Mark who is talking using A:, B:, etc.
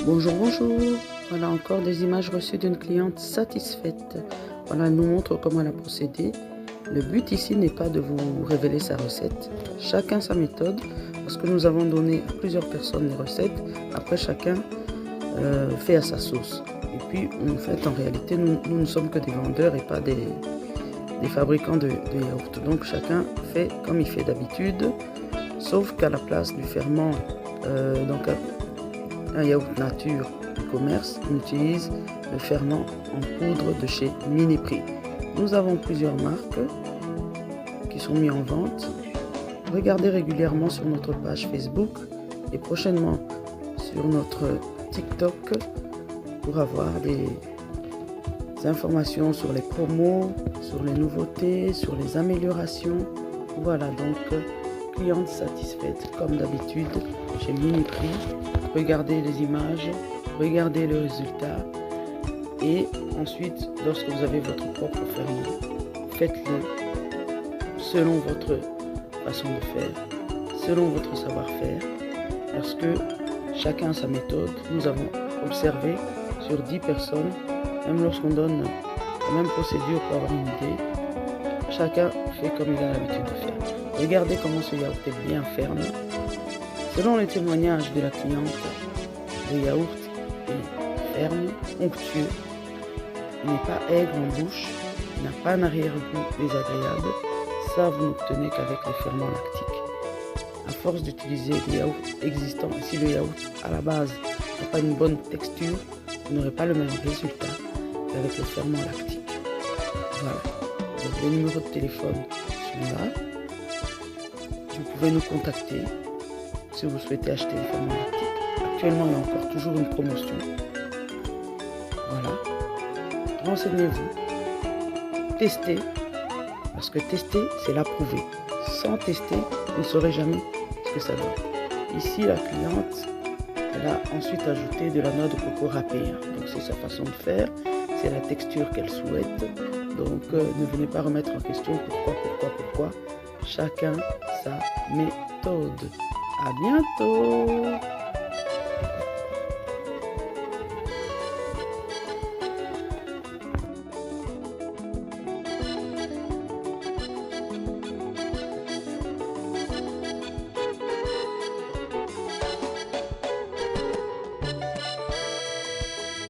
A: Bonjour, bonjour. Voilà encore des images reçues d'une cliente satisfaite. Voilà, elle nous montre comment elle a procédé. Le but ici n'est pas de vous révéler sa recette. Chacun sa méthode, parce que nous avons donné à plusieurs personnes les recettes. Après, chacun fait à sa sauce. Et puis, en fait, en réalité, nous ne sommes que des vendeurs et pas des fabricants de yaourts. Donc, chacun fait comme il fait d'habitude, sauf qu'à la place du ferment, donc un yaourt nature du commerce, on utilise le ferment en poudre de chez Miniprix. Nous avons plusieurs marques qui sont mises en vente. Regardez régulièrement sur notre page Facebook et prochainement sur notre TikTok pour avoir des informations sur les promos, sur les nouveautés, sur les améliorations. Voilà donc, cliente satisfaite comme d'habitude chez Miniprix. Regardez les images, regardez le résultat et ensuite, lorsque vous avez votre propre ferment, faites-le selon votre façon de faire, selon votre savoir-faire, parce que chacun a sa méthode. Nous avons observé sur 10 personnes, même lorsqu'on donne la même procédure pour avoir une idée, chacun fait comme il a l'habitude de faire. Regardez comment ce yaourt est bien ferme. Selon les témoignages de la cliente, le yaourt est ferme, onctueux, il n'est pas aigre en bouche, il n'a pas un arrière-goût désagréable. Ça, vous n'obtenez qu'avec les ferments lactiques. À force d'utiliser des yaourts existants, et si le yaourt à la base n'a pas une bonne texture, vous n'aurez pas le même résultat qu'avec le ferment lactique. Voilà. Donc, les numéros de téléphone sont là. Vous pouvez nous contacter si vous souhaitez acheter des ferments lactiques. Actuellement, il y a encore toujours une promotion. Voilà. Renseignez-vous. Testez. Parce que tester, c'est l'approuver. Sans tester, vous ne saurez jamais ce que ça donne. Ici, la cliente, elle a ensuite ajouté de la noix de coco râpée. Donc, c'est sa façon de faire. C'est la texture qu'elle souhaite. Donc, ne venez pas remettre en question pourquoi. Chacun sa méthode. À bientôt!